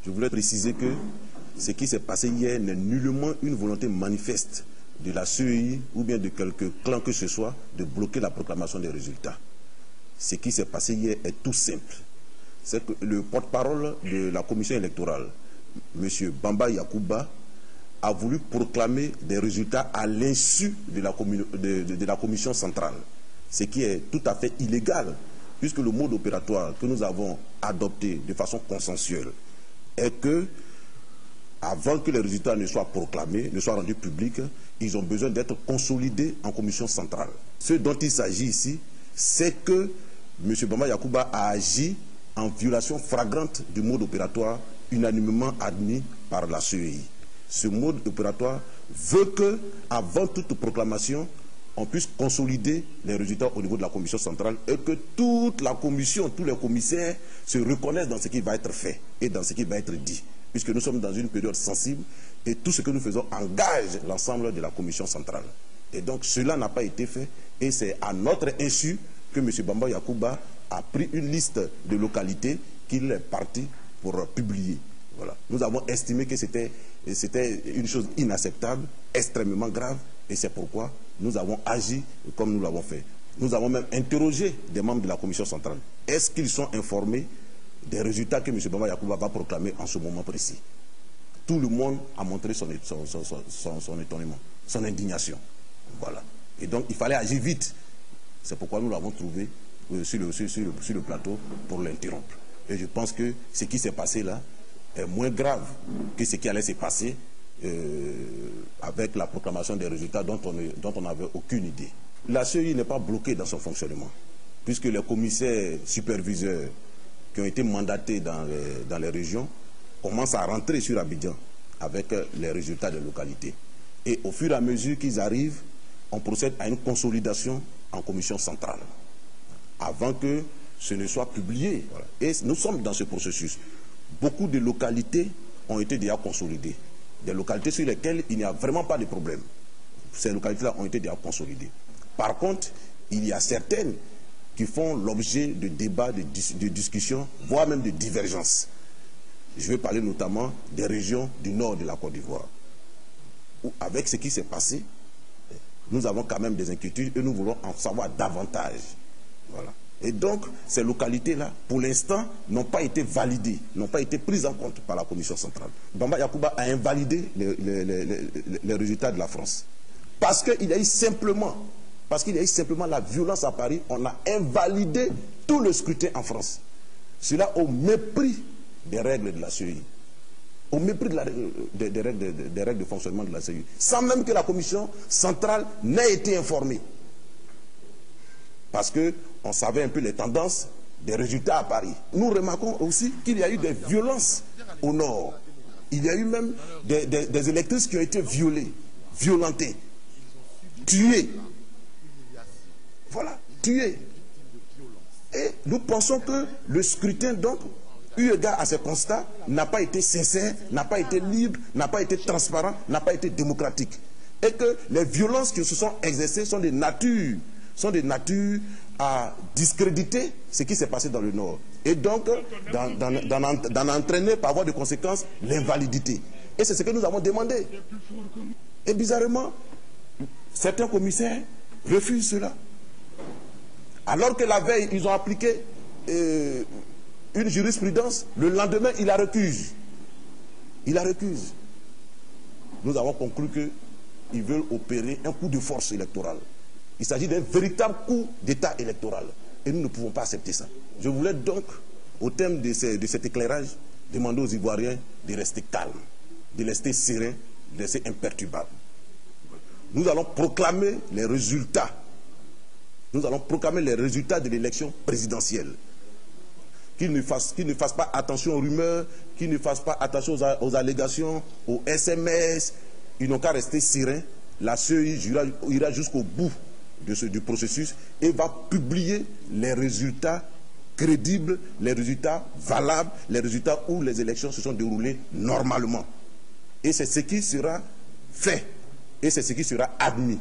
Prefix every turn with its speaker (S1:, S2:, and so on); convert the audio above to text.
S1: Je voulais préciser que ce qui s'est passé hier n'est nullement une volonté manifeste de la CEI ou bien de quelques clans que ce soit de bloquer la proclamation des résultats. Ce qui s'est passé hier est tout simple. C'est que le porte-parole de la commission électorale, M. Bamba Yakuba, a voulu proclamer des résultats à l'insu de la commission centrale. Ce qui est tout à fait illégal, puisque le mode opératoire que nous avons adopté de façon consensuelle est que, avant que les résultats ne soient proclamés, ne soient rendus publics, ils ont besoin d'être consolidés en commission centrale. Ce dont il s'agit ici, c'est que M. Bamba Yakuba a agi en violation flagrante du mode opératoire unanimement admis par la CEI. Ce mode opératoire veut que, avant toute proclamation, on puisse consolider les résultats au niveau de la commission centrale et que toute la commission, tous les commissaires se reconnaissent dans ce qui va être fait et dans ce qui va être dit, puisque nous sommes dans une période sensible et tout ce que nous faisons engage l'ensemble de la commission centrale. Et donc cela n'a pas été fait et c'est à notre insu que M. Bamba Yakuba a pris une liste de localités qu'il est parti pour publier. Voilà. Nous avons estimé que c'était une chose inacceptable, extrêmement grave, et c'est pourquoi nous avons agi comme nous l'avons fait. Nous avons même interrogé des membres de la commission centrale. Est-ce qu'ils sont informés des résultats que M. Bamba Yakuba va proclamer en ce moment précis? Tout le monde a montré son étonnement, son indignation. Voilà. Et donc il fallait agir vite. C'est pourquoi nous l'avons trouvé sur le plateau pour l'interrompre. Et je pense que ce qui s'est passé là est moins grave que ce qui allait se passer avec la proclamation des résultats dont on n'avait aucune idée. La CEI n'est pas bloquée dans son fonctionnement, puisque les commissaires superviseurs qui ont été mandatés dans les régions commencent à rentrer sur Abidjan avec les résultats des localités. Et au fur et à mesure qu'ils arrivent, on procède à une consolidation en commission centrale, avant que ce ne soit publié. Voilà. Et nous sommes dans ce processus. Beaucoup de localités ont été déjà consolidées. Des localités sur lesquelles il n'y a vraiment pas de problème. Ces localités-là ont été déjà consolidées. Par contre, il y a certaines qui font l'objet de débats, de discussions, voire même de divergences. Je vais parler notamment des régions du nord de la Côte d'Ivoire, où avec ce qui s'est passé, nous avons quand même des inquiétudes et nous voulons en savoir davantage. Voilà. Et donc, ces localités-là, pour l'instant, n'ont pas été validées, n'ont pas été prises en compte par la commission centrale. Bamba Yakuba a invalidé les résultats de la France. Parce qu'il y a eu simplement la violence à Paris, on a invalidé tout le scrutin en France. Cela au mépris des règles de la CEI. Au mépris des règles de fonctionnement de la CEI. Sans même que la commission centrale n'ait été informée. Parce qu'on savait un peu les tendances des résultats à Paris. Nous remarquons aussi qu'il y a eu des violences au nord. Il y a eu même des électrices qui ont été violées, violentées, tuées. Voilà, tuées. Et nous pensons que le scrutin, donc, eu égard à ce constat, n'a pas été sincère, n'a pas été libre, n'a pas été transparent, n'a pas été démocratique. Et que les violences qui se sont exercées sont des natures à discréditer ce qui s'est passé dans le Nord. Et donc, d'en entraîner par voie de conséquence l'invalidité. Et c'est ce que nous avons demandé. Et bizarrement, certains commissaires refusent cela. Alors que la veille, ils ont appliqué une jurisprudence, le lendemain, ils la recusent. Ils la recusent. Nous avons conclu qu'ils veulent opérer un coup de force électorale. Il s'agit d'un véritable coup d'État électoral. Et nous ne pouvons pas accepter ça. Je voulais donc, au terme de cet éclairage, demander aux Ivoiriens de rester calmes, de rester sereins, de rester imperturbables. Nous allons proclamer les résultats. Nous allons proclamer les résultats de l'élection présidentielle. Qu'ils ne fassent pas attention aux rumeurs, qu'ils ne fassent pas attention aux allégations, aux SMS. Ils n'ont qu'à rester sereins. La CEI ira jusqu'au bout du processus et va publier les résultats crédibles, les résultats valables, les résultats où les élections se sont déroulées normalement. Et c'est ce qui sera fait et c'est ce qui sera admis.